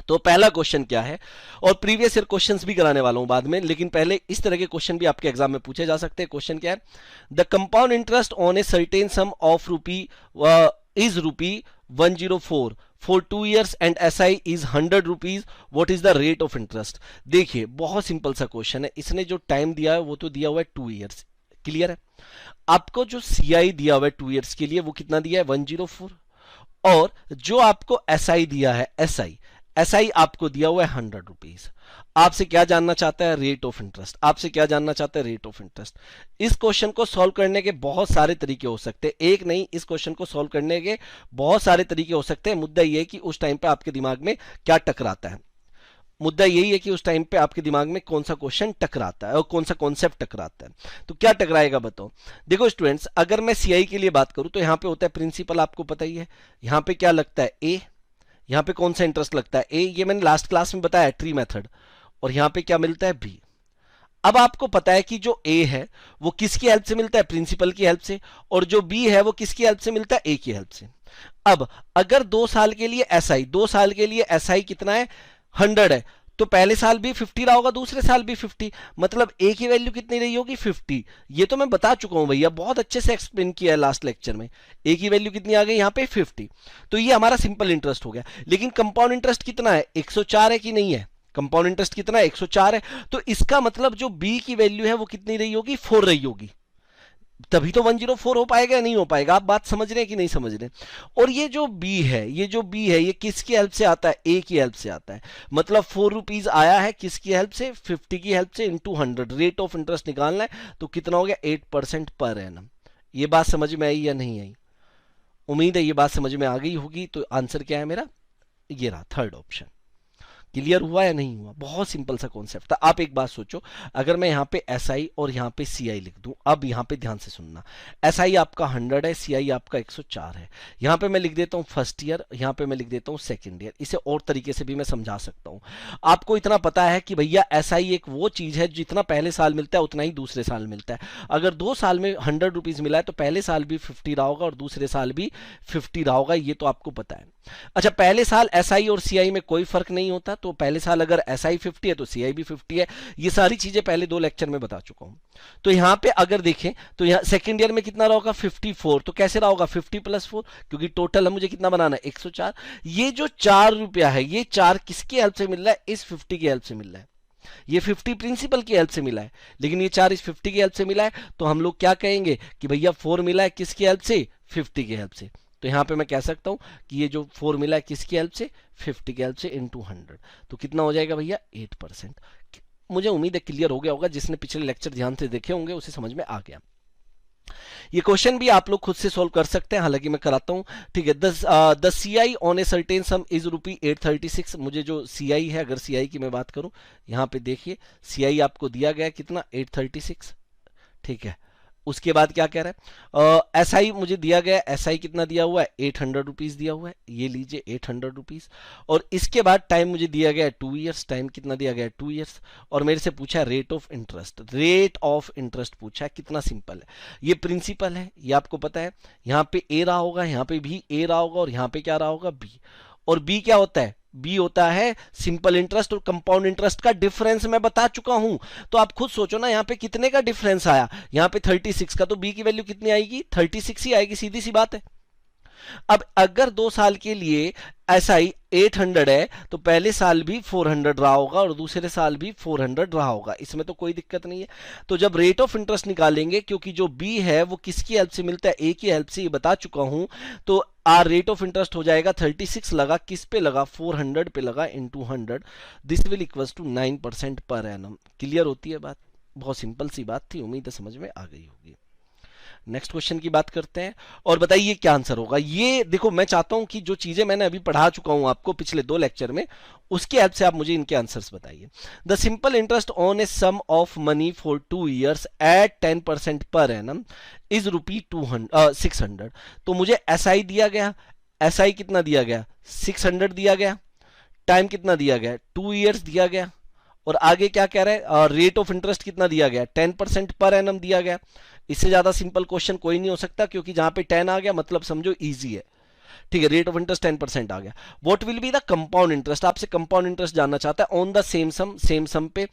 तो पहला क्वेश्चन क्या है, और प्रीवियस ईयर क्वेश्चंस भी कराने वाला हूं बाद में, लेकिन पहले इस तरह के क्वेश्चन भी आपके एग्जाम में पूछे जा सकते हैं। क्वेश्चन क्या है, the compound interest on a certain some of रूपी इज रूपी 104 for 2 years and SI is 100 rupees, what is the rate of interest. देखिए बहुत सिंपल सा क्वेश्चन है, इसने जो टाइम दिया है वो तो दिया हुआ है 2 years, क्लियर है। आपको जो CI दिया हुआ है 2 years के लिए वो कितना दिया है 104, और जो आपको SI दिया है SI आपको दिया हुआ है 100 रुपीज। आपसे क्या जानना चाहता है, रेट ऑफ इंटरेस्ट। आपसे क्या जानना चाहता है, रेट ऑफ इंटरेस्ट। इस क्वेश्चन को सॉल्व करने के बहुत सारे तरीके हो सकते हैं, एक नहीं, इस क्वेश्चन को सॉल्व करने के बहुत सारे तरीके हो सकते हैं। मुद्दा यह है कि उस टाइम पे आपके दिमाग में क्या टकराता है, मुद्दा यही है कि उस टाइम पे आपके दिमाग में कौन सा क्वेश्चन टकराता है और कौन सा कॉन्सेप्ट टकराता है। तो क्या टकराएगा बताओ। देखो स्टूडेंट्स, अगर मैं CI के लिए बात करूं तो यहां पे होता है प्रिंसिपल, आपको पता ही है। यहां पे क्या लगता है, A। यहां पे कौन सा इंटरेस्ट लगता है, A। ये मैंने लास्ट क्लास में बताया, ट्री मेथड। और यहां पे क्या मिलता है, B। अब आपको पता है कि जो A है वो किसकी हेल्प से मिलता है, प्रिंसिपल की हेल्प से, और जो B है वो किसकी हेल्प से मिलता है, A की हेल्प से। अब अगर 2 साल के लिए SI, 2 साल के लिए SI कितना है, 100 है, तो पहले साल भी 50 रहा होगा, दूसरे साल भी 50, मतलब A की वैल्यू कितनी रही होगी, 50। ये तो मैं बता चुका हूं भैया, बहुत अच्छे से एक्सप्लेन किया है लास्ट लेक्चर में। A की वैल्यू कितनी आ गई यहां पे, 50। तो ये हमारा सिंपल इंटरेस्ट हो गया। लेकिन कंपाउंड इंटरेस्ट कितना है, 104 है कि नहीं है, कंपाउंड इंटरेस्ट कितना है, 104 है। तो इसका मतलब जो B की वैल्यू है वो कितनी रही होगी, 4 रही होगी। तभी तो 104 हो पाएगा या नहीं हो पाएगा, आप बात समझ रहे हैं कि नहीं समझ रहे। और ये जो B है, ये किसकी हेल्प से आता है, A की हेल्प से आता है। मतलब 4 रुपीज आया है किसकी हेल्प से, 50 की हेल्प से, इंटू 100। रेट ऑफ इंटरेस्ट निकालना है तो कितना हो गया, 8% पर एनम। ये बात समझ में आई या नहीं आई, उम्मीद है ये बात समझ में आ गई होगी। तो आंसर क्या है मेरा, ये रहा थर्ड ऑप्शन। क्लियर हुआ या नहीं हुआ, बहुत सिंपल सा कॉन्सेप्ट था। आप एक बात सोचो, अगर मैं यहाँ पे SI और यहाँ पे CI लिख दूं, अब यहाँ पे ध्यान से सुनना, SI आपका 100 है, CI आपका 104 है। यहाँ पे मैं लिख देता हूँ फर्स्ट ईयर, यहाँ पे मैं लिख देता हूँ सेकेंड ईयर। इसे और तरीके से भी मैं समझा सकता हूँ। आपको इतना पता है कि भैया SI एक वो चीज है जितना पहले साल मिलता है उतना ही दूसरे साल मिलता है। अगर 2 साल में 100 रुपीज मिला है तो पहले साल भी 50 रहा होगा और दूसरे साल भी 50 रहा होगा, ये तो आपको पता है। अच्छा, पहले साल SI और CI में कोई फर्क नहीं होता, तो पहले साल अगर SI 50 है तो CI भी 50 है। ये सारी चीजें पहले 2 लेक्चर में बता चुका हूं। तो यहां पे अगर देखें तो यहां सेकेंड ईयर में कितना रहा होगा, 54। तो कैसे रहा होगा, 50 + 4, क्योंकि टोटल मुझे कितना बनाना है, 104। ये जो 4 रुपया है, ये 4 किसकी हेल्प से मिल रहा है, इस 50 की हेल्प से मिल रहा है। ये 50 प्रिंसिपल की हेल्प से मिला है, लेकिन ये 4 इस 50 की हेल्प से मिला है। तो हम लोग क्या कहेंगे कि भैया 4 मिला है किसकी हेल्प से, 50 की हेल्प से। तो यहां पे मैं कह सकता हूं कि ये जो 4 मिला है किसकी हेल्प से, 50 की हेल्प से, इंटू 100। तो कितना हो जाएगा भैया, 8%। मुझे उम्मीद है क्लियर हो गया होगा, जिसने पिछले लेक्चर ध्यान से देखे होंगे उसे समझ में आ गया। ये क्वेश्चन भी आप लोग खुद से सोल्व कर सकते हैं, हालांकि मैं कराता हूं, ठीक है। The CI on a certain sum is rupee 836। मुझे जो CI है, अगर CI की मैं बात करूं, यहां पे देखिए CI आपको दिया गया कितना, 836, ठीक है। उसके बाद क्या कह रहा है, SI मुझे दिया गया, SI कितना दिया हुआ है, 800 रुपीज दिया हुआ है, ये लीजिए 800 रुपीज। और इसके बाद टाइम मुझे दिया गया है 2 years, टाइम कितना दिया गया है, 2 years। और मेरे से पूछा rate of interest, rate of interest पूछा है। कितना सिंपल है, ये प्रिंसिपल है, ये आपको पता है। यहाँ पे A रहा होगा, यहाँ पे भी A रहा होगा, और यहाँ पे क्या रहा होगा, B। और B क्या होता है, बी होता है सिंपल इंटरेस्ट और कंपाउंड इंटरेस्ट का डिफरेंस, मैं बता चुका हूं। तो आप खुद सोचो ना, यहां पे कितने का डिफरेंस आया, यहां पे 36 का, तो बी की वैल्यू कितनी आएगी, 36 ही आएगी, सीधी सी बात है। अब अगर 2 साल के लिए SI 800 है तो पहले साल भी 400 रहा होगा और दूसरे साल भी 400 रहा होगा, इसमें तो कोई दिक्कत नहीं है। तो जब रेट ऑफ इंटरेस्ट निकालेंगे, क्योंकि जो B है वो किसकी हेल्प से मिलता है, A की हेल्प से, ये बता चुका हूं। तो आर रेट ऑफ इंटरेस्ट हो जाएगा 36 लगा, किस पे लगा, 400 पे लगा, into 100। This will equals to 9% per annum. Clear होती है बात, बहुत सिंपल सी बात थी, उम्मीद है समझ में आ गई होगी। नेक्स्ट क्वेश्चन की बात करते हैं और बताइए क्या आंसर होगा। ये देखो, मैं चाहता हूं कि जो चीजें मैंने अभी पढ़ा चुका हूं आपको पिछले 2 लेक्चर में, उसके हेल्प से आप मुझे इनके आंसर्स बताइए। The simple interest on a sum of money for 2 years at 10% per annum is रुपी 600। तो मुझे SI दिया गया, SI कितना दिया गया, 600 दिया गया, टाइम कितना दिया गया, 2 years दिया गया, और आगे क्या कह रहा है, रेट ऑफ इंटरेस्ट कितना दिया गया, 10% पर एनम दिया गया। इससे ज्यादा सिंपल क्वेश्चन कोई नहीं हो सकता, क्योंकि जहां पे 10 आ गया मतलब समझो इजी है। ठीक है, रेट ऑफ इंटरेस्ट 10% आ गया। What will be the compound interest, आपसे कंपाउंड इंटरेस्ट जानना चाहता है ऑन द सेम सम पे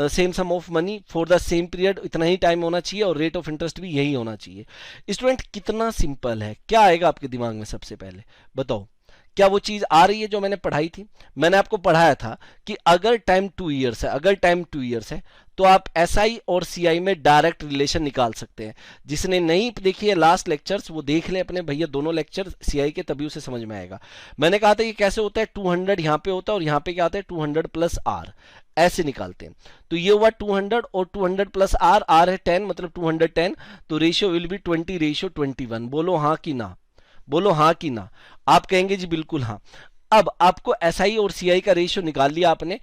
same sum of money for the same period, इतना ही टाइम होना चाहिए और रेट ऑफ इंटरेस्ट भी यही होना चाहिए। स्टूडेंट कितना सिंपल है, क्या आएगा आपके दिमाग में सबसे पहले बताओ, क्या वो चीज आ रही है जो मैंने पढ़ाई थी? मैंने आपको पढ़ाया था कि अगर टाइम 2 ईयर्स है, अगर टाइम 2 ईयर्स है तो आप एसआई और सीआई में डायरेक्ट रिलेशन निकाल सकते हैं। जिसने नहीं देखी है लास्ट लेक्चर्स वो देख ले अपने भैया, दोनों लेक्चर सीआई के, तभी उसे समझ में आएगा। मैंने कहा था ये कैसे होता है, 200 यहां पे होता है और यहां पे क्या आता है 200 प्लस आर, ऐसे निकालते हैं। तो ये हुआ 200 और 200 प्लस आर, आर है 10 मतलब 210, तो रेशियो विल बी 20:21। बोलो हाँ कि ना, बोलो हाँ कि ना। आप कहेंगे जी बिल्कुल हाँ। अब आपको एसआई और सीआई का रेशियो निकाल लिया आपने,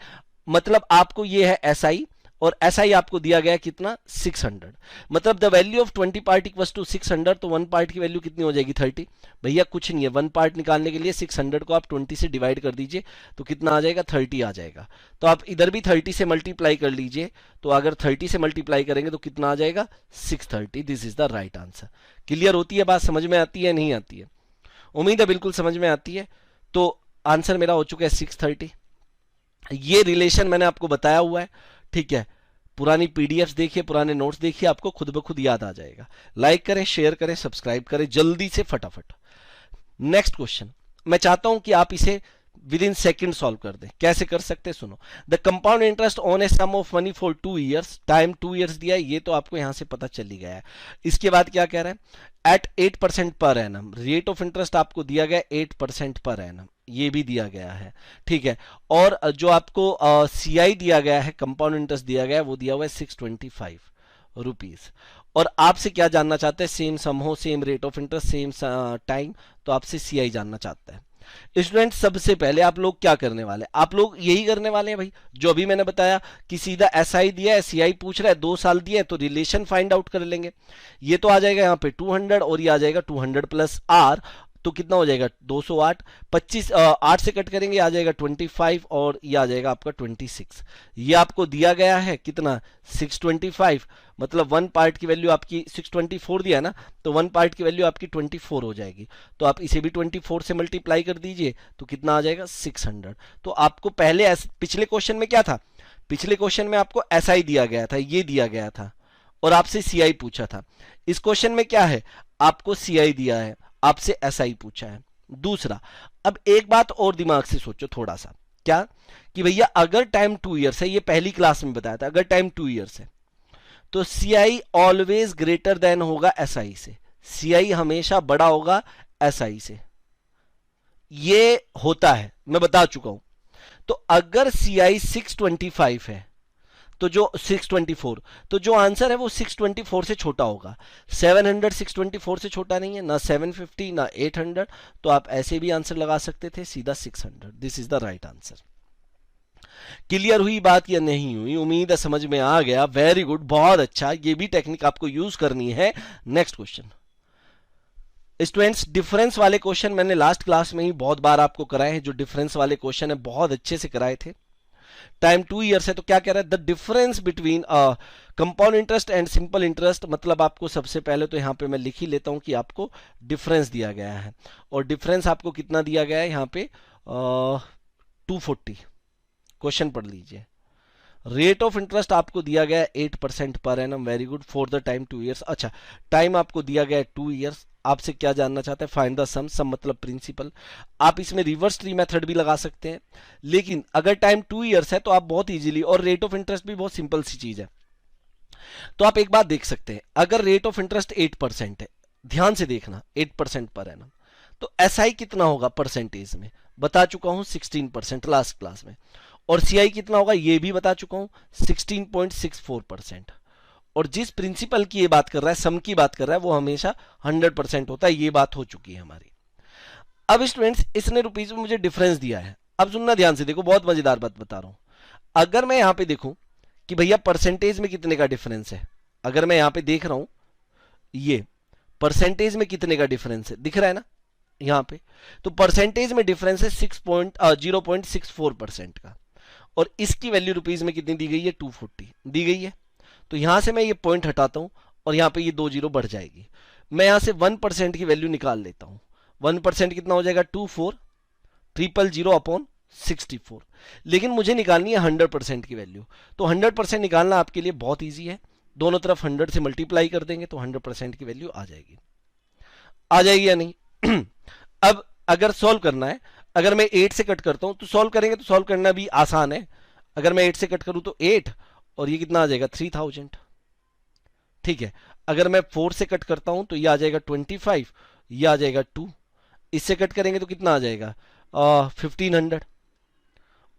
मतलब आपको ये है एसआई और एसआई आपको दिया गया कितना 600, मतलब the value of 20 part equals to 600, तो 1 पार्ट की वैल्यू कितनी हो जाएगी 30। भैया कुछ नहीं है, 1 पार्ट निकालने के लिए 600 को आप 20 से डिवाइड कर दीजिए तो कितना आ जाएगा 30 आ जाएगा। तो आप इधर भी 30 से मल्टीप्लाई कर लीजिए, तो अगर 30 से मल्टीप्लाई करेंगे तो कितना आ जाएगा 630। This is the right answer. Clear होती है बात, समझ में आती है नहीं आती है? उम्मीद है बिल्कुल समझ में आती है। तो आंसर मेरा हो चुका है 630। ये रिलेशन मैंने आपको बताया हुआ है, ठीक है। पुरानी पीडीएफ्स देखिए, पुराने नोट्स देखिए, आपको खुद ब खुद याद आ जाएगा। लाइक करें, शेयर करें, सब्सक्राइब करें जल्दी से फटाफट। नेक्स्ट क्वेश्चन मैं चाहता हूं कि आप इसे विद इन सेकेंड सॉल्व कर दें। कैसे कर सकते हैं सुनो। The compound interest on a sum of money for 2 years, time 2 years दिया है, ये तो आपको यहां से पता चल ही गया है। इसके बाद क्या कह रहा है, eight 8% per annum, rate of interest आपको दिया गया 8% पर एनम, ये भी दिया गया है, ठीक है। और जो आपको सीआई दिया गया है, कंपाउंड इंटरेस्ट दिया गया है, वो दिया हुआ है 625 रुपीज। और आपसे क्या जानना चाहते हैं, सेम सम हो, same rate of interest, same time, तो आपसे सीआई जानना चाहता है। स्टूडेंट सबसे पहले आप लोग क्या करने वाले, आप लोग यही करने वाले हैं भाई जो अभी मैंने बताया कि सीधा एसआई दिया है, सीआई पूछ रहा है, 2 साल दिया है, तो रिलेशन फाइंड आउट कर लेंगे। ये तो आ जाएगा यहाँ पे 200 और ये आ जाएगा 200 प्लस आर, तो कितना हो जाएगा 208, 25 8 से कट करेंगे आ जाएगा 25 और ये आ जाएगा आपका 26। ये आपको दिया गया है कितना 625, मतलब 1 पार्ट की वैल्यू आपकी 624 दिया है ना, तो 1 पार्ट की वैल्यू आपकी 24 हो जाएगी। तो आप इसे भी 24 से मल्टीप्लाई कर दीजिए तो कितना आ जाएगा 600। तो आपको पहले पिछले क्वेश्चन में क्या था, पिछले क्वेश्चन में आपको एसआई दिया गया था, ये दिया गया था और आपसे सीआई पूछा था। इस क्वेश्चन में क्या है, आपको सीआई दिया है, आपसे एसआई पूछा है। दूसरा, अब एक बात और दिमाग से सोचो थोड़ा सा, क्या कि भैया अगर टाइम 2 ईयर्स है, ये पहली क्लास में बताया था, अगर टाइम 2 ईयर्स है तो सीआई ऑलवेज ग्रेटर देन होगा एसआई से, सीआई हमेशा बड़ा होगा एसआई से, ये होता है, मैं बता चुका हूं। तो अगर सीआई 625 है तो जो 624, तो जो आंसर है वो 624 से छोटा होगा। 700 624 से छोटा नहीं है, ना 750 ना 800, तो आप ऐसे भी आंसर लगा सकते थे सीधा 600। This is the right answer. Clear हुई बात या नहीं हुई? उम्मीद है समझ में आ गया। वेरी गुड, बहुत अच्छा, ये भी टेक्निक आपको यूज करनी है। नेक्स्ट क्वेश्चन स्टूडेंट्स, डिफरेंस वाले क्वेश्चन मैंने लास्ट क्लास में ही बहुत बार आपको कराए हैं। जो डिफरेंस वाले क्वेश्चन है बहुत अच्छे से कराए थे। टाइम 2 ईयर्स है तो क्या कह रहा है, the difference between compound interest and simple interest, मतलब आपको सबसे पहले तो यहां पे मैं लिख ही लेता हूं कि आपको डिफरेंस दिया गया है और डिफरेंस आपको कितना दिया गया है यहां पे 240। क्वेश्चन पढ़ लीजिए। रेट ऑफ इंटरेस्ट आपको दिया गया है 8% per annum, very good, for the time 2 years. अच्छा, टाइम आपको दिया गया है 2 ईयर्स। आपसे क्या जानना चाहते हैं, फाइंड द सम, सम मतलब प्रिंसिपल। आप इसमें रिवर्स ट्री मेथड भी लगा सकते हैं, लेकिन अगर टाइम 2 ईयर्स है तो आप बहुत इजीली, और रेट ऑफ इंटरेस्ट भी बहुत सिंपल सी चीज है, तो आप एक बात देख सकते हैं, अगर रेट ऑफ इंटरेस्ट 8% है, ध्यान से देखना 8% पर एनम, तो एसआई कितना होगा परसेंटेज में, बता चुका हूं 16% लास्ट क्लास में। और सीआई कितना होगा ये भी बता चुका हूं 16.64%। और जिस प्रिंसिपल की ये बात कर रहा है, सम की बात कर रहा है, वो हमेशा 100% होता है, ये बात हो चुकी है हमारी। अब स्टूडेंट्स, इसने रुपीज में मुझे डिफरेंस दिया है। अब सुनना ध्यान से, देखो बहुत मजेदार बात बता रहा हूं। अगर मैं यहां पे देखूं कि भैया परसेंटेज में कितने का डिफरेंस है, अगर मैं यहां पे देख रहा हूं ये परसेंटेज में कितने का डिफरेंस है, दिख रहा है ना यहां पे, तो परसेंटेज में डिफरेंस है 0.64% का, और इसकी वैल्यू रुपीज में कितनी दी गई है 240 दी गई है। तो यहां से मैं ये पॉइंट हटाता हूं और यहां पे ये 2 जीरो बढ़ जाएगी। मैं यहां से 1% की वैल्यू निकाल लेता हूं। 1% कितना हो जाएगा 24,000/64। लेकिन मुझे निकालनी है 100% की वैल्यू, तो 100% निकालना आपके लिए बहुत ईजी है। दोनों तरफ 100 से मल्टीप्लाई कर देंगे तो 100% की वैल्यू आ जाएगी या नहीं। अब अगर सॉल्व करना है, अगर मैं 8 से कट करता हूं तो सॉल्व करेंगे तो सॉल्व करना भी आसान है। अगर मैं 8 से कट करूं तो 8 और ये कितना आ जाएगा 3000, ठीक है। अगर मैं 4 से कट करता हूं तो ये आ जाएगा 25, ये आ जाएगा 2, इससे कट करेंगे तो कितना आ जाएगा 1500,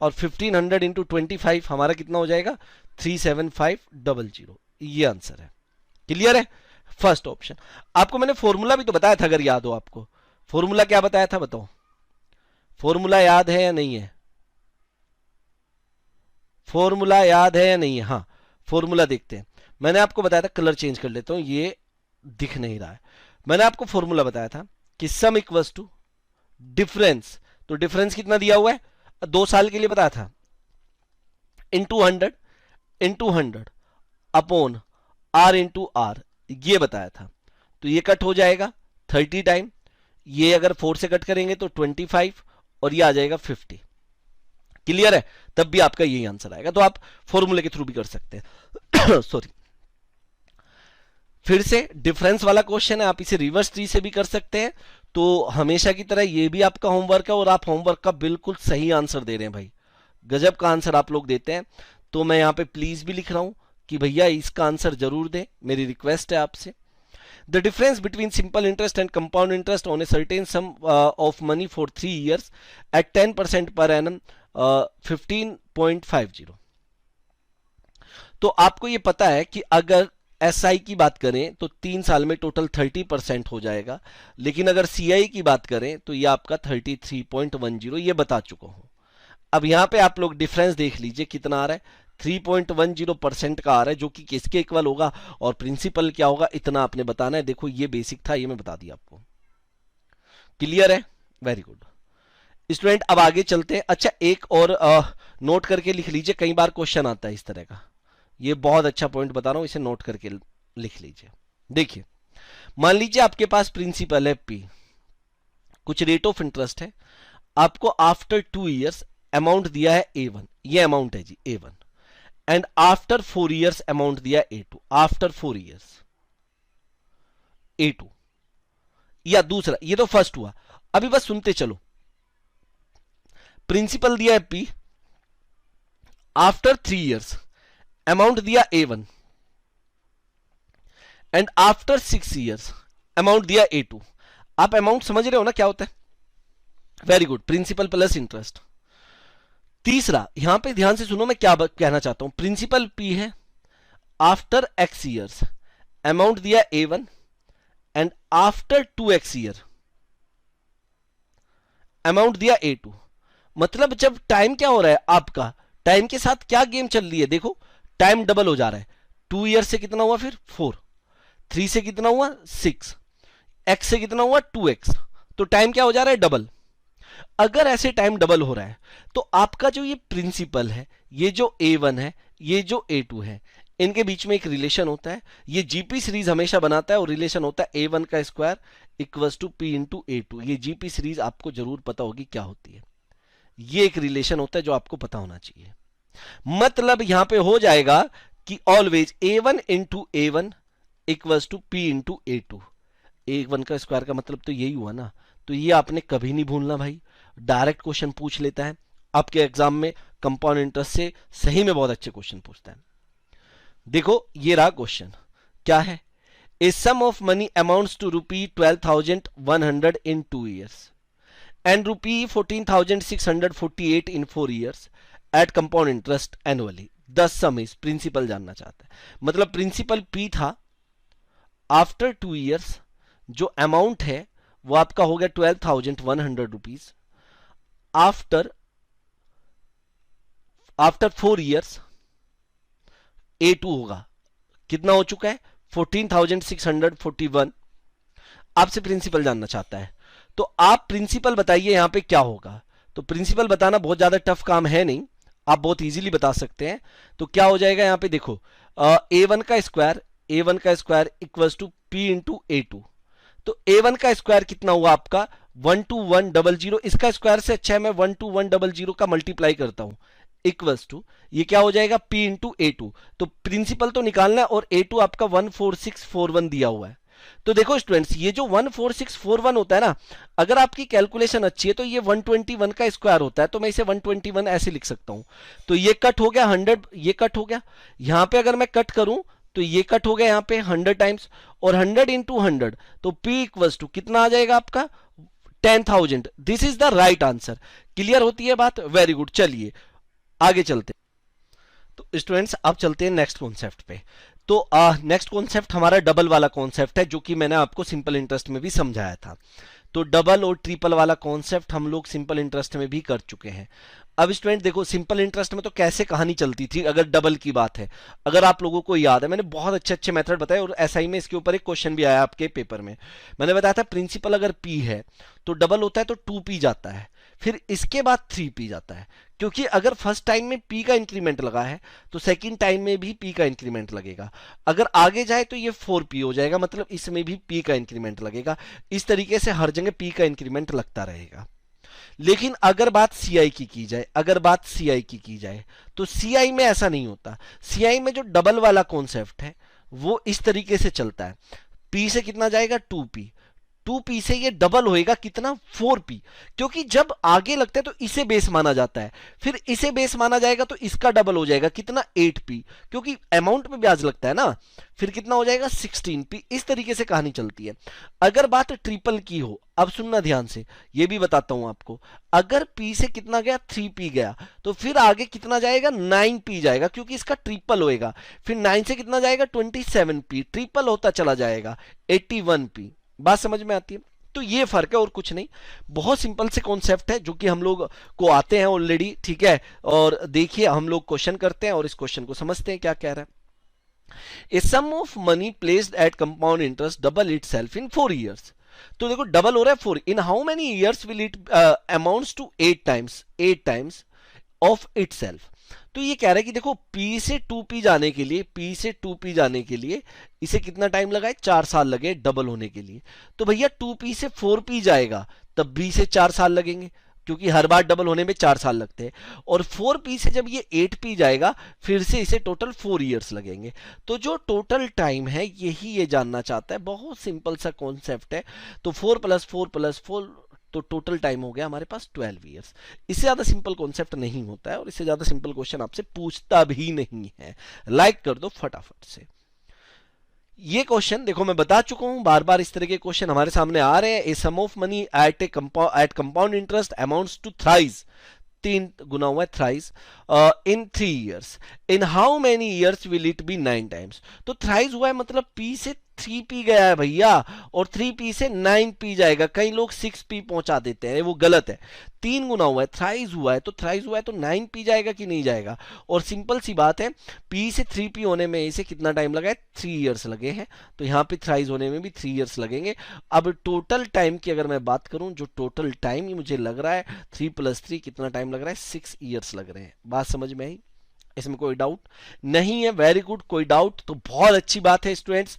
और 1500 इंटू 25 हमारा कितना हो जाएगा 37500। ये आंसर है। क्लियर है? First option. आपको मैंने फॉर्मूला भी तो बताया था, अगर याद हो आपको। फॉर्मूला क्या बताया था बताओ, फॉर्मूला याद है या नहीं है? फॉर्मूला याद है या नहीं है? हाँ, फॉर्मूला देखते हैं। मैंने आपको बताया था, कलर चेंज कर लेता हूं, ये दिख नहीं रहा है। मैंने आपको फॉर्मूला बताया था कि सम इक्वल्स टू डिफरेंस, तो डिफरेंस कितना दिया हुआ है 2 साल के लिए बताया था, into 100 upon R into R, ये बताया था। तो ये कट हो जाएगा 30 टाइम, ये अगर 4 से कट करेंगे तो 25 और ये आ जाएगा 50। क्लियर है? तब भी आपका यही आंसर आएगा। तो आप फॉर्मूले के थ्रू भी कर सकते हैं। सॉरी, फिर से डिफरेंस वाला क्वेश्चन है, आप इसे रिवर्स ट्री से भी कर सकते हैं। तो हमेशा की तरह ये भी आपका होमवर्क है और आप होमवर्क का बिल्कुल सही आंसर दे रहे हैं भाई, गजब का आंसर आप लोग देते हैं। तो मैं यहां पे प्लीज भी लिख रहा हूं कि भैया इसका आंसर जरूर दें, मेरी रिक्वेस्ट है आपसे। The difference between simple interest and compound interest on a certain sum of money for 3 years at 10% per annum 15.50। तो आपको ये पता है कि अगर SI की बात करें तो 3 साल में टोटल 30% हो जाएगा, लेकिन अगर CI की बात करें तो ये आपका 33.10, ये बता चुका हूं। अब यहां पे आप लोग डिफरेंस देख लीजिए कितना आ रहा है, 3.10% का आ रहा है, जो कि किसके इक्वल होगा और प्रिंसिपल क्या होगा, इतना आपने बताना है। देखो ये बेसिक था, ये मैं बता दिया आपको। क्लियर है? Very good student. अब आगे चलते हैं। अच्छा, एक और नोट करके लिख लीजिए, कई बार क्वेश्चन आता है इस तरह का। ये बहुत अच्छा पॉइंट बता रहा हूं, इसे नोट करके लिख लीजिए। देखिए, मान लीजिए आपके पास प्रिंसिपल है P, कुछ रेट ऑफ इंटरेस्ट है, आपको आफ्टर 2 ईयर्स अमाउंट दिया है A1, ये अमाउंट है जी A1, and after 4 years amount दिया A2, आफ्टर 4 ईयर्स A2, या दूसरा, ये तो फर्स्ट हुआ। अभी बस सुनते चलो। प्रिंसिपल दिया है P, आफ्टर 3 ईयर्स अमाउंट दिया A1, and after 6 years amount दिया A2। आप अमाउंट समझ रहे हो ना क्या होता है? Very good, principal plus interest. तीसरा, यहां पे ध्यान से सुनो मैं क्या कहना चाहता हूं। प्रिंसिपल P है, आफ्टर X ईयर्स अमाउंट दिया A1, and after 2X year amount दिया A2। मतलब जब टाइम क्या हो रहा है आपका, टाइम के साथ क्या गेम चल रही है, देखो टाइम डबल हो जा रहा है। 2 ईयर से कितना हुआ, फिर 4, 3 से कितना हुआ 6, X से कितना हुआ 2X, तो टाइम क्या हो जा रहा है डबल। अगर ऐसे टाइम डबल हो रहा है तो आपका जो ये प्रिंसिपल है, ये जो A1 है, ये जो A2 है, इनके बीच में एक रिलेशन होता है। ये जीपी सीरीज हमेशा बनाता है और रिलेशन होता है A1 का square equals to P into A2। ये जीपी सीरीज आपको जरूर पता होगी क्या होती है। ये एक रिलेशन होता है जो आपको पता होना चाहिए। मतलब यहां पे हो जाएगा कि always A1 into A1 equals to P into A2। A1 का स्क्वायर का मतलब तो यही हुआ ना। तो ये आपने कभी नहीं भूलना भाई, डायरेक्ट क्वेश्चन पूछ लेता है आपके एग्जाम में। कंपाउंड इंटरेस्ट से सही में बहुत अच्छे क्वेश्चन पूछता है। देखो ये रहा क्वेश्चन, क्या है, a sum of money amounts to ₹12,100 in 2 years and ₹14,648 in 4 years at compound interest annually. The sum is, principal जानना चाहता है। मतलब प्रिंसिपल P था, आफ्टर 2 ईयर्स जो अमाउंट है वो आपका हो गया ₹12,100। आफ्टर 4 ईयर्स A2 होगा, कितना हो चुका है 14,641। आपसे प्रिंसिपल जानना चाहता है, तो आप प्रिंसिपल बताइए यहां पे क्या होगा। तो प्रिंसिपल बताना बहुत ज्यादा टफ काम है नहीं, आप बहुत इजीली बता सकते हैं। तो क्या हो जाएगा यहां पे देखो, A1 का square equals to P into A2। तो A1 का स्क्वायर कितना हुआ आपका 12100, इसका स्क्वायर से अच्छा है मैं 12100 का मल्टीप्लाई करता हूं, इक्वल्स टू ये क्या हो जाएगा P इंटू A2। तो प्रिंसिपल तो निकालना है और A2 आपका 14641 दिया हुआ है। तो देखो स्टूडेंट्स, ये जो 14641 होता है ना, अगर आपकी कैलकुलेशन अच्छी है तो ये 121 का स्क्वायर होता है, तो मैं इसे 121 ऐसे लिख सकता हूं। तो ये कट हो गया 100, ये कट हो गया, यहां पे अगर मैं कट करूं तो ये कट हो गया यहां पे 100 टाइम्स, और 100 इंटू 100, तो P इक्वल्स टू कितना आ जाएगा आपका 10,000। This is the right answer. Clear होती है बात? Very good. चलिए आगे चलते। तो स्टूडेंट्स अब चलते हैं नेक्स्ट कॉन्सेप्ट पे। तो नेक्स्ट कॉन्सेप्ट हमारा डबल वाला कॉन्सेप्ट है, जो कि मैंने आपको सिंपल इंटरेस्ट में भी समझाया था। तो डबल और ट्रिपल वाला कॉन्सेप्ट हम लोग सिंपल इंटरेस्ट में भी कर चुके हैं। अब स्टूडेंट देखो, सिंपल इंटरेस्ट में तो कैसे कहानी चलती थी अगर डबल की बात है, अगर आप लोगों को याद है, मैंने बहुत अच्छे अच्छे मेथड बताए, और एसआई में इसके ऊपर एक क्वेश्चन भी आया आपके पेपर में। मैंने बताया था प्रिंसिपल अगर P है तो डबल होता है तो 2P जाता है, फिर इसके बाद 3P जाता है, क्योंकि अगर फर्स्ट टाइम में P का इंक्रीमेंट लगा है तो सेकंड टाइम में भी P का इंक्रीमेंट लगेगा। अगर आगे जाए तो ये 4P हो जाएगा, मतलब इसमें भी P का इंक्रीमेंट लगेगा। इस तरीके से हर जगह P का इंक्रीमेंट लगता रहेगा। लेकिन अगर बात CI की जाए, अगर बात CI की जाए तो CI में ऐसा नहीं होता। CI में जो डबल वाला कॉन्सेप्ट है वो इस तरीके से चलता है, P से कितना जाएगा 2P, 2P से ये डबल होएगा कितना 4P, क्योंकि जब आगे लगता है तो इसे बेस माना जाता है, फिर इसे बेस माना जाएगा तो इसका डबल हो जाएगा कितना 8P, क्योंकि अमाउंट में ब्याज लगता है ना, फिर कितना हो जाएगा 16P। इस तरीके से कहानी चलती है। अगर बात ट्रिपल की हो, अब सुनना ध्यान से, ये भी बताता हूं आपको, अगर P से कितना गया 3P गया, तो फिर आगे कितना जाएगा 9P जाएगा, क्योंकि इसका ट्रिपल होएगा। फिर 9 से कितना जाएगा 27P, ट्रिपल होता चला जाएगा 81P। बात समझ में आती है? तो ये फर्क है और कुछ नहीं। बहुत सिंपल से कॉन्सेप्ट है जो कि हम लोग को आते हैं ऑलरेडी, ठीक है। और देखिए हम लोग क्वेश्चन करते हैं और इस क्वेश्चन को समझते हैं क्या कह रहा है। A sum of money placed at compound interest double itself in 4 years। तो देखो डबल हो रहा है 4, in how many years will it amounts to 8 times of itself. तो ये कह रहा है कि देखो P से 2P जाने के लिए, P से 2P जाने के लिए इसे कितना टाइम लगा है, 4 साल लगे डबल होने के लिए। तो भैया 2P से 4P जाएगा तब B से 4 साल लगेंगे, क्योंकि हर बार डबल होने में 4 साल लगते हैं। और 4P से जब ये 8P जाएगा फिर से इसे टोटल 4 years लगेंगे। तो जो टोटल टाइम है यही ये जानना चाहता है। बहुत सिंपल सा कॉन्सेप्ट है। तो 4 + 4 + 4, तो टोटल टाइम हो गया हमारे पास 12 years। इससे ज्यादा सिंपल कॉन्सेप्ट नहीं होता है और इससे ज्यादा सिंपल क्वेश्चन आपसे पूछता भी नहीं है। लाइक कर दो फटाफट से। ये क्वेश्चन देखो मैं बता चुका हूं, बार बार इस तरह के क्वेश्चन हमारे सामने आ रहे हैं। A sum of money at compound interest amounts to thrice, 3 गुना हुआ है thrice, in 3 years। In how many years will it be 9 times. तो थ्राइस हुआ है मतलब P से 3P गया है भैया, और 3P से 9P जाएगा। कई लोग 6P पहुंचा देते हैं, वो गलत है। 3 गुना हुआ है, थ्राइस हुआ है, तो थ्राइस हुआ है तो 9P जाएगा कि नहीं जाएगा। और सिंपल सी बात है, P से 3P होने में इसे कितना टाइम लगा है, 3 years लगे हैं, तो यहाँ पे थ्राइस होने में भी 3 years लगेंगे। अब टोटल टाइम की अगर मैं बात करूं, जो टोटल टाइम मुझे लग रहा है 3 + 3 कितना टाइम लग रहा है, 6 years लग रहे हैं। बात समझ में आई? इसमें कोई डाउट नहीं है? वेरी गुड, कोई डाउट तो बहुत अच्छी बात है स्टूडेंट्स।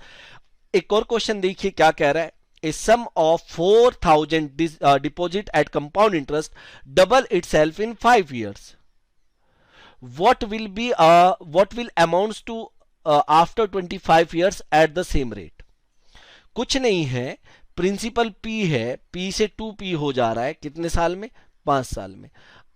एक और क्वेश्चन देखिए क्या कह रहा है। A sum of 4000 deposit at compound interest double itself in 5 years, what will amounts to after 25 years at the same rate। कुछ नहीं है, प्रिंसिपल P है, P से 2P हो जा रहा है कितने साल में, 5 साल में।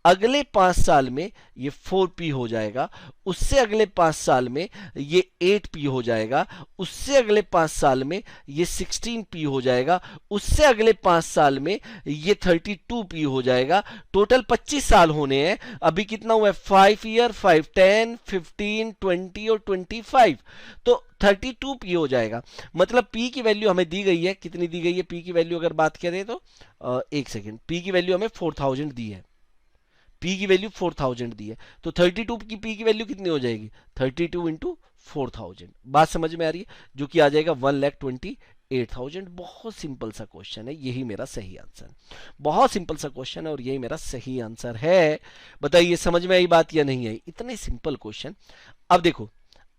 अगले 5 साल में ये 4P हो जाएगा, उससे अगले 5 साल में ये 8P हो जाएगा, उससे अगले 5 साल में ये 16P हो जाएगा, उससे अगले 5 साल में ये 32P हो जाएगा। टोटल 25 साल होने हैं। अभी कितना हुआ है, 5 year, 5, 10, 15, 20 और 25, तो 32P हो जाएगा। मतलब P की वैल्यू हमें दी गई है, कितनी दी गई है P की वैल्यू अगर बात करें तो एक सेकेंड, P की वैल्यू हमें 4000 दी है, P की वैल्यू 4000 दी है, तो 32 की P की वैल्यू कितनी हो जाएगी, 32 इंटू 4000। बात समझ में आ रही है? जो कि आ जाएगा 1,28,000। बहुत सिंपल सा क्वेश्चन है, यही मेरा सही आंसर। बहुत सिंपल सा क्वेश्चन है और यही मेरा सही आंसर है। बताइए समझ में आई बात या नहीं आई? इतने सिंपल क्वेश्चन। अब देखो,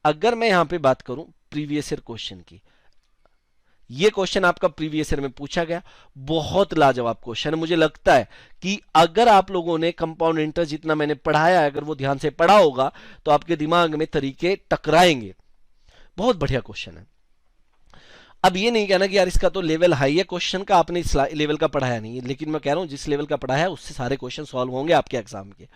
अगर मैं यहां पे बात करूं प्रीवियस ईयर क्वेश्चन की, ये क्वेश्चन आपका प्रीवियस ईयर में पूछा गया, बहुत लाजवाब क्वेश्चन है। मुझे लगता है कि अगर आप लोगों ने कंपाउंड इंटरेस्ट जितना मैंने पढ़ाया है, अगर वो ध्यान से पढ़ा होगा तो आपके दिमाग में तरीके टकराएंगे। बहुत बढ़िया क्वेश्चन है। अब ये नहीं कहना कि यार इसका तो लेवल हाई है क्वेश्चन का, आपने इस लेवल का पढ़ाया नहीं है, लेकिन मैं कह रहा हूं जिस लेवल का पढ़ाया है उससे सारे क्वेश्चन सॉल्व होंगे आपके एग्जाम के।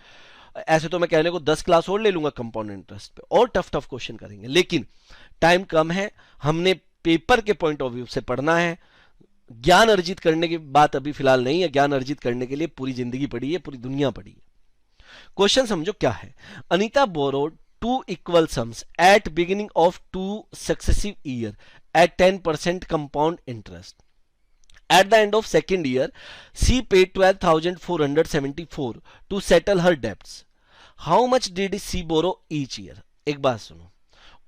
ऐसे तो मैं कहने को 10 क्लास और ले लूंगा कंपाउंड इंटरेस्ट पे, और टफ टफ क्वेश्चन करेंगे, लेकिन टाइम कम है, हमने पेपर के पॉइंट ऑफ व्यू से पढ़ना है। ज्ञान अर्जित करने की बात अभी फिलहाल नहीं है, ज्ञान अर्जित करने के लिए पूरी जिंदगी पढ़ी है, पूरी दुनिया पढ़ी है। क्वेश्चन समझो क्या है। Anita borrowed 2 equal sums at beginning of 2 successive year at 10% compound interest. At the end of second year, she paid 12,474 to settle her debts. How much did she borrow each year? एक बात सुनो,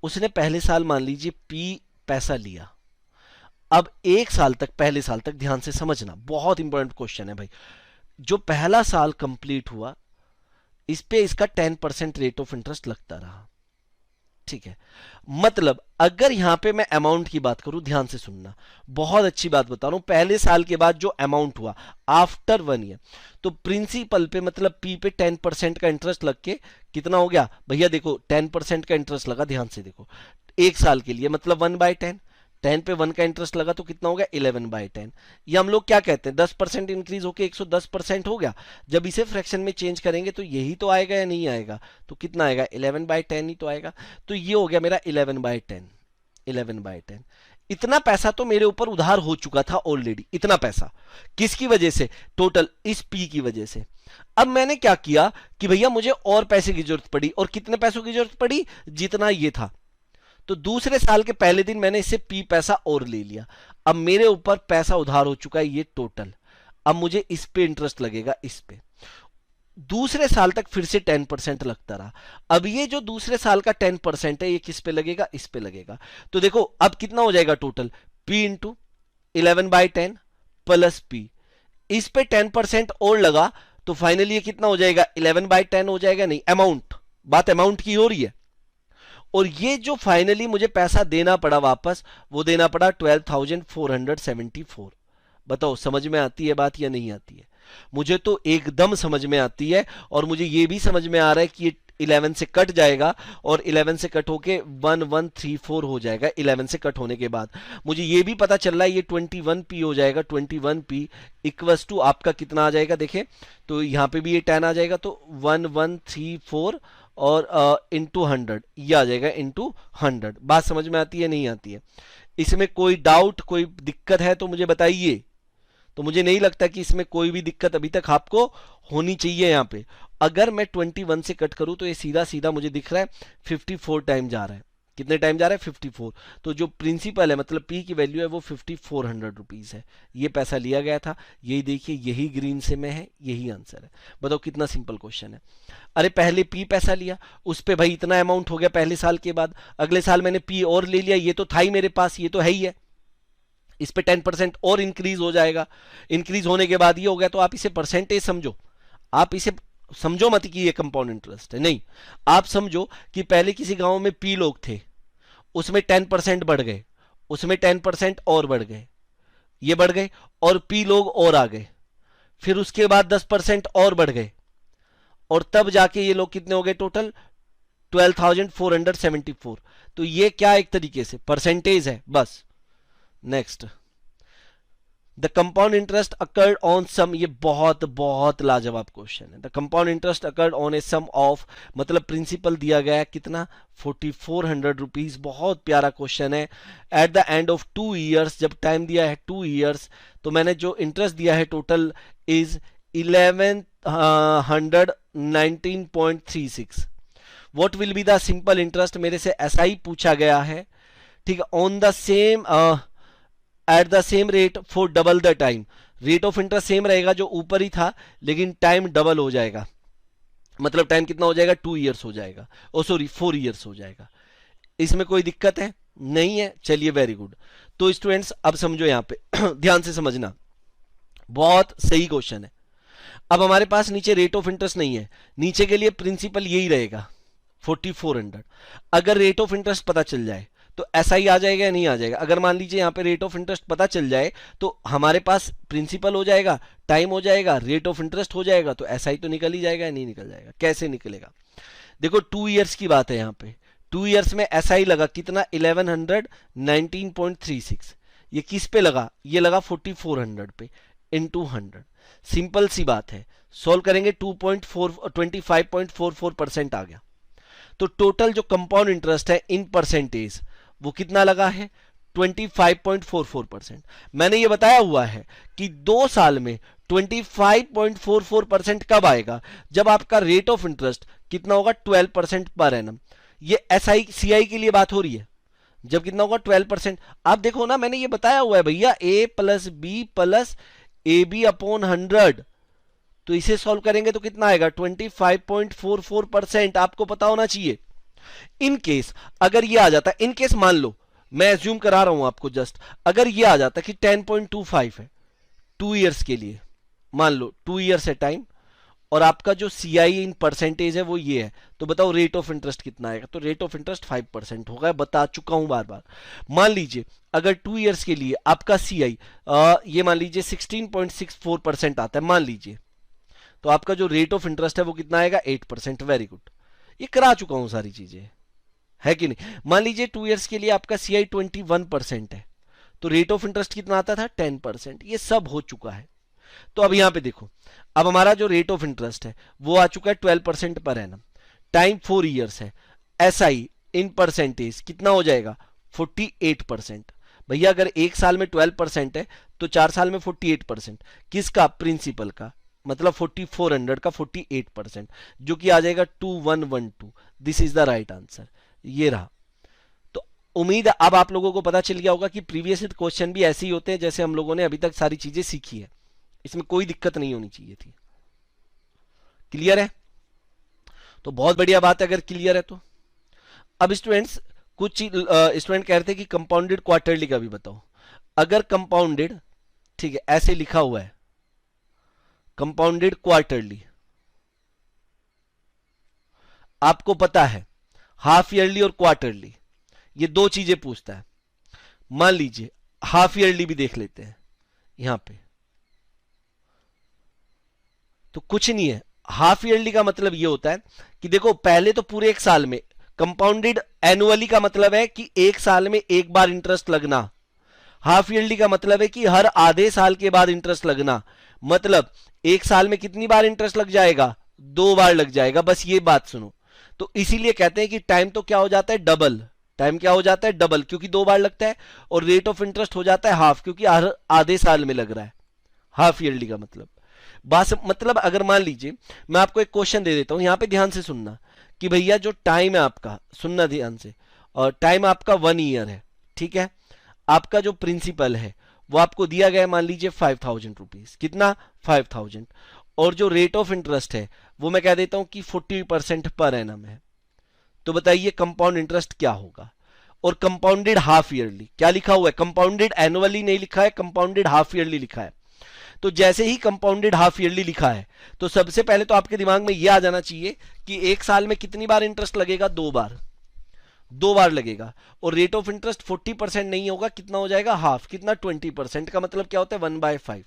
उसने पहले साल मान लीजिए P पैसा लिया। अब एक साल तक, पहले साल तक ध्यान से समझना, बहुत इंपॉर्टेंट क्वेश्चन है भाई। जो पहला साल कंप्लीट हुआ इस पे इसका 10% रेट ऑफ इंटरेस्ट लगता रहा, ठीक है। मतलब अगर यहां पे मैं अमाउंट की बात करूं, ध्यान से सुनना, बहुत अच्छी बात बता रहा हूं, पहले साल के बाद जो अमाउंट हुआ आफ्टर 1 ईयर, तो प्रिंसिपल पे मतलब पी पे 10% का इंटरेस्ट लग के कितना हो गया भैया, देखो 10% का इंटरेस्ट लगा, ध्यान से देखो, एक साल के लिए मतलब 1/10, 10 पे 1 का इंटरेस्ट लगा तो कितना हो गया 11/10। ये हम लोग क्या कहते हैं, 10% इंक्रीज होके 110% हो गया। जब इसे फ्रैक्शन में चेंज करेंगे तो यही तो आएगा या नहीं आएगा, तो कितना आएगा 11/10 ही तो आएगा। तो ये हो गया मेरा 11/10, 11/10। इतना पैसा तो मेरे ऊपर उधार हो चुका था ऑलरेडी, इतना पैसा किसकी वजह से, टोटल इस पी की वजह से। अब मैंने क्या किया कि भैया मुझे और पैसे की जरूरत पड़ी, और कितने पैसों की जरूरत पड़ी, जितना ये था। तो दूसरे साल के पहले दिन मैंने इससे पी पैसा और ले लिया। अब मेरे ऊपर पैसा उधार हो चुका है ये टोटल, अब मुझे इस पे इंटरेस्ट लगेगा, इस पे। दूसरे साल तक फिर से 10% लगता रहा। अब ये जो दूसरे साल का 10% है ये किस पे लगेगा, इस पे लगेगा। तो देखो अब कितना हो जाएगा total, P into 11/10 plus P, इस पे 10% और लगा तो फाइनली ये कितना हो जाएगा 11/10 हो जाएगा। नहीं, अमाउंट, बात अमाउंट की हो रही है। और ये जो फाइनली मुझे पैसा देना पड़ा वापस, वो देना पड़ा 12,474। बताओ समझ में आती है बात या नहीं आती है? मुझे तो एकदम समझ में आती है, और मुझे ये भी समझ में आ रहा है कि ये 11 से कट जाएगा, और 11 से कट होके 1134 हो जाएगा। 11 से कट होने के बाद मुझे ये भी पता चल रहा है ये 21P हो जाएगा। 21P इक्वल्स टू आपका कितना आ जाएगा, देखें तो यहाँ पे भी ये 10 आ जाएगा, तो 1134 और इंटू 100 ये आ जाएगा, इंटू 100। बात समझ में आती है नहीं आती है? इसमें कोई डाउट, कोई दिक्कत है तो मुझे बताइए। तो मुझे नहीं लगता कि इसमें कोई भी दिक्कत अभी तक आपको होनी चाहिए। यहाँ पे अगर मैं 21 से कट करूं तो ये सीधा सीधा मुझे दिख रहा है 54 टाइम जा रहा है। कितने टाइम जा रहा है 54। तो जो प्रिंसिपल है मतलब पी की वैल्यू है वो 5400 रुपीज है। ये पैसा लिया गया था, यही देखिए, यही ग्रीन से में है, यही आंसर है। बताओ कितना सिंपल क्वेश्चन है। अरे पहले पी पैसा लिया, उस पे भाई इतना अमाउंट हो गया पहले साल के बाद, अगले साल मैंने पी और ले लिया, ये तो था ही मेरे पास, ये तो है ही है, इस पे 10% और इंक्रीज हो जाएगा। इंक्रीज होने के बाद ये हो गया, तो आप इसे परसेंटेज समझो, आप इसे समझो मत कि ये कंपाउंड इंटरेस्ट है, नहीं, आप समझो कि पहले किसी गांव में पी लोग थे, उसमें 10% बढ़ गए, उसमें 10% और बढ़ गए, ये बढ़ गए, और पी लोग और आ गए, फिर उसके बाद 10% और बढ़ गए, और तब जाके ये लोग कितने हो गए टोटल 12,474। तो ये क्या एक तरीके से परसेंटेज है बस। Next, the compound interest accrued on sum, ये बहुत बहुत लाजवाब क्वेश्चन है। The compound interest accrued on a sum of, मतलब प्रिंसिपल दिया गया है कितना 4400 रुपीज। बहुत प्यारा क्वेश्चन है। At the end of 2 years, जब टाइम दिया है 2 ईयर्स, तो मैंने जो इंटरेस्ट दिया है total is 1119.36। What will be the simple interest, मेरे से ऐसा ही पूछा गया है, ठीक है। On the same at the same rate for double the time, rate of interest same रहेगा जो ऊपर ही था, लेकिन टाइम डबल हो जाएगा, मतलब टाइम कितना हो जाएगा 2 ईयर्स हो जाएगा, ओ सॉरी 4 ईयर्स हो जाएगा। इसमें कोई दिक्कत है नहीं है? चलिए वेरी गुड। तो स्टूडेंट्स अब समझो यहाँ पे ध्यान से समझना, बहुत सही क्वेश्चन है। अब हमारे पास नीचे रेट ऑफ इंटरेस्ट नहीं है, नीचे के लिए प्रिंसिपल यही रहेगा 4400। अगर रेट ऑफ इंटरेस्ट पता चल जाए तो ऐसा ही आ जाएगा या नहीं आ जाएगा? अगर मान लीजिए यहाँ पे रेट ऑफ इंटरेस्ट पता चल जाए तो हमारे पास प्रिंसिपल हो जाएगा, टाइम हो जाएगा, रेट ऑफ इंटरेस्ट हो जाएगा, तो ऐसा ही तो निकल ही जाएगा या नहीं निकल जाएगा? कैसे निकलेगा? देखो 2 इयर्स की बात है यहाँ पे, 2 इयर्स में ऐसा ही लगा कितना, 1119.36। ये किस पे लगा? ये लगा 4400 पे, इनटू 100। सिंपल सी बात है, सॉल्व करेंगे 25.44% आ गया। तो टोटल जो कंपाउंड इंटरेस्ट है इन परसेंटेज वो कितना लगा है? 25.44%। मैंने ये बताया हुआ है कि 2 साल में 25.44% कब आएगा? जब आपका रेट ऑफ इंटरेस्ट कितना होगा? 12% पर एनम। ये एसआई सीआई के लिए बात हो रही है, जब कितना होगा? 12%। आप देखो ना, मैंने ये बताया हुआ है भैया, A plus B plus A B upon 100। तो इसे सॉल्व करेंगे तो कितना आएगा? 25.44%। आपको पता होना चाहिए। इन केस अगर ये आ जाता, इन केस मान लो, मैं एज्यूम करा रहा हूं आपको जस्ट, अगर ये आ जाता कि 10.25 है 2 इयर्स के लिए, मान लो 2 इयर्स है टाइम, और आपका जो सीआई इन परसेंटेज है वो ये है, तो बताओ रेट ऑफ इंटरेस्ट कितना आएगा? तो रेट ऑफ इंटरेस्ट 5% होगा, बता चुका हूं बार बार। मान लीजिए अगर 2 इयर्स के लिए आपका सीआई ये मान लीजिए 16.64% आता है मान लीजिए, तो आपका जो रेट ऑफ इंटरेस्ट है वो कितना आएगा? 8%। वेरी गुड, ये करा चुका हूं सारी चीजें, है कि नहीं? मान लीजिए 2 इयर्स के लिए आपका सीआई 21% है, तो रेट ऑफ इंटरेस्ट कितना आता था? 10%। ये सब हो चुका है। तो अब यहां पे देखो, अब हमारा जो रेट ऑफ इंटरेस्ट है वो आ चुका है 12% पर एनम, टाइम 4 इयर्स है, एसआई इन परसेंटेज कितना हो जाएगा? 48%। भैया अगर एक साल में 12% है तो 4 साल में 48%। किसका? प्रिंसिपल का, मतलब 4400 का 48%, जो कि आ जाएगा 2112। This is the right answer, ये रहा। तो उम्मीद है अब आप लोगों को पता चल गया होगा कि प्रीवियस क्वेश्चन भी ऐसे ही होते हैं जैसे हम लोगों ने अभी तक सारी चीजें सीखी है, इसमें कोई दिक्कत नहीं होनी चाहिए थी। क्लियर है? तो बहुत बढ़िया बात है अगर क्लियर है तो। अब स्टूडेंट्स, कुछ स्टूडेंट कह रहे थे कि कंपाउंडेड क्वार्टरली का भी बताओ। अगर कंपाउंडेड, ठीक है, ऐसे लिखा हुआ है कंपाउंडेड क्वार्टरली, आपको पता है हाफ ईयरली और क्वार्टरली ये दो चीजें पूछता है। मान लीजिए हाफ ईयरली भी देख लेते हैं यहां पे, तो कुछ नहीं है। हाफ ईयरली का मतलब ये होता है कि देखो पहले तो पूरे एक साल में, कंपाउंडेड एनुअली का मतलब है कि एक साल में एक बार इंटरेस्ट लगना, हाफ ईयरली का मतलब है कि हर आधे साल के बाद इंटरेस्ट लगना। मतलब एक साल में कितनी बार इंटरेस्ट लग जाएगा? 2 बार लग जाएगा, बस ये बात सुनो। तो इसीलिए कहते हैं कि टाइम तो क्या हो जाता है? डबल। टाइम क्या हो जाता है? डबल, क्योंकि 2 बार लगता है, और रेट ऑफ इंटरेस्ट हो जाता है हाफ, क्योंकि हर आधे साल में लग रहा है। हाफ ईयरली का मतलब अगर मान लीजिए मैं आपको एक क्वेश्चन दे देता हूं, यहां पे ध्यान से सुनना कि भैया जो टाइम है आपका, सुनना ध्यान से, और टाइम आपका 1 ईयर है, ठीक है। आपका जो प्रिंसिपल है वो आपको दिया गया है मान लीजिए 5000 रुपीज, कितना? 5000। और जो रेट ऑफ इंटरेस्ट है वो मैं कह देता हूं कि 40% पर एनम है। तो बताइए कंपाउंड इंटरेस्ट क्या होगा? और कंपाउंडेड हाफ ईयरली क्या लिखा हुआ है? कंपाउंडेड एनुअली नहीं लिखा है, कंपाउंडेड हाफ ईयरली लिखा है। तो जैसे ही कंपाउंडेड हाफ ईयरली लिखा है तो सबसे पहले तो आपके दिमाग में यह आ जाना चाहिए कि एक साल में कितनी बार इंटरेस्ट लगेगा? 2 बार। 2 बार लगेगा, और रेट ऑफ इंटरेस्ट 40% नहीं होगा, कितना हो जाएगा? हाफ। कितना? 20%। का मतलब क्या होता है? 1/5।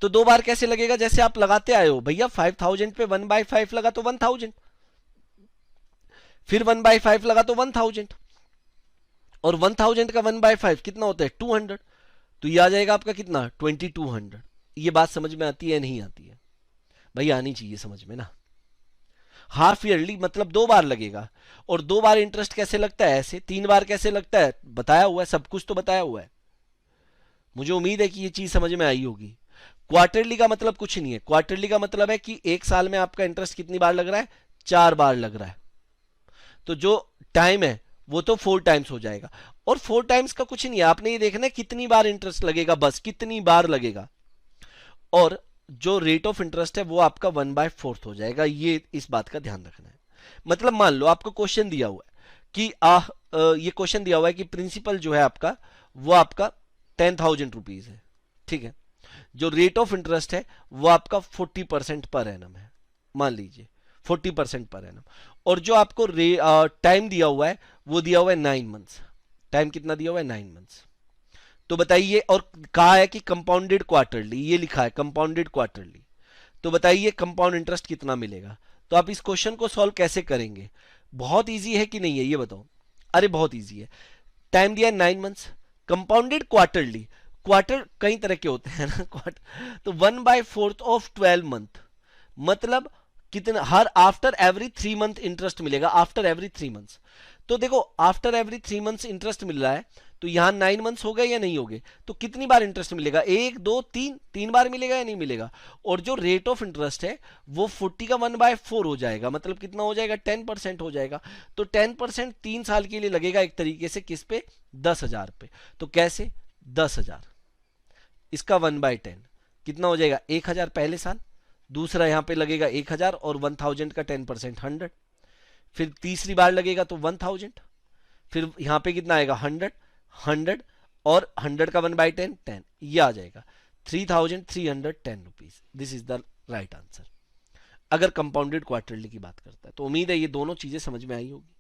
तो 2 बार कैसे लगेगा? जैसे आप लगाते आए हो भैया, 5000 पे 1/5 लगा तो 1000, फिर 1/5 लगा तो 1000, और 1000 का 1/5 कितना होता है? 200। तो ये आ जाएगा आपका कितना? 2200। ये बात समझ में आती है नहीं आती है? भाई आनी चाहिए समझ में ना। हाफ ईयरली मतलब 2 बार लगेगा, और 2 बार इंटरेस्ट कैसे लगता है? ऐसे। 3 बार कैसे लगता है? बताया हुआ है, सब कुछ तो बताया हुआ है। मुझे उम्मीद है कि ये चीज समझ में आई होगी। क्वार्टरली का मतलब कुछ नहीं है, क्वार्टरली का मतलब है कि एक साल में आपका इंटरेस्ट कितनी बार लग रहा है? 4 बार लग रहा है। तो जो टाइम है वो तो 4 टाइम्स हो जाएगा, और 4 टाइम्स का कुछ नहीं है, आपने ये देखना है कितनी बार इंटरेस्ट लगेगा, बस कितनी बार लगेगा। और जो रेट ऑफ इंटरेस्ट है वो आपका 1/4 हो जाएगा। ये इस बात का ध्यान रखना है। मतलब मान लो आपको क्वेश्चन दिया हुआ है कि ये क्वेश्चन दिया हुआ है कि प्रिंसिपल जो है आपका वो आपका 10,000 रुपीज है, ठीक है। जो रेट ऑफ इंटरेस्ट है वो आपका 40% पर एनम है, मान लीजिए 40% पर एनम। और जो आपको टाइम दिया हुआ है वो दिया हुआ है 9 मंथ्स। टाइम कितना दिया हुआ है? 9 मंथ्स। तो बताइए, और कहा है कि कंपाउंडेड क्वार्टरली, ये लिखा है कंपाउंडेड क्वार्टरली। तो बताइए कंपाउंड इंटरेस्ट कितना मिलेगा? तो आप इस क्वेश्चन को सॉल्व कैसे करेंगे? बहुत इजी है कि नहीं है ये बताओ? अरे बहुत इजी है। टाइम दिया है 9 मंथ्स, कंपाउंडेड क्वार्टरली, क्वार्टर कई तरह के होते हैं ना क्वार्टर, तो 1/4 ऑफ 12 मंथ, मतलब कितना? Her after every 3 month interest मिलेगा, आफ्टर एवरी 3 मंथ्स। तो देखो आफ्टर एवरी 3 मंथ्स इंटरेस्ट मिल रहा है, तो यहां 9 मंथ्स हो गए या नहीं हो गए? तो कितनी बार इंटरेस्ट मिलेगा? 1 2 3, 3 बार मिलेगा या नहीं मिलेगा? और जो रेट ऑफ इंटरेस्ट है वो 40 का 1/4 हो जाएगा, मतलब कितना हो जाएगा? 10% हो जाएगा। तो 10% 3 साल के लिए लगेगा एक तरीके से, किस पे? 10,000 पे। तो कैसे? 10,000 इसका 1/10 कितना हो जाएगा? 1,000 पहले साल, दूसरा यहां पे लगेगा 1,000 और 1,000 का 10% 100, फिर तीसरी बार लगेगा तो 1,000, फिर यहां पे कितना आएगा? 100, 100 और 100 का 1/10 10, ये आ जाएगा 3,310 rupees. This is the right answer, अगर कंपाउंडेड क्वार्टरली की बात करता है। तो उम्मीद है ये दोनों चीजें समझ में आई होगी।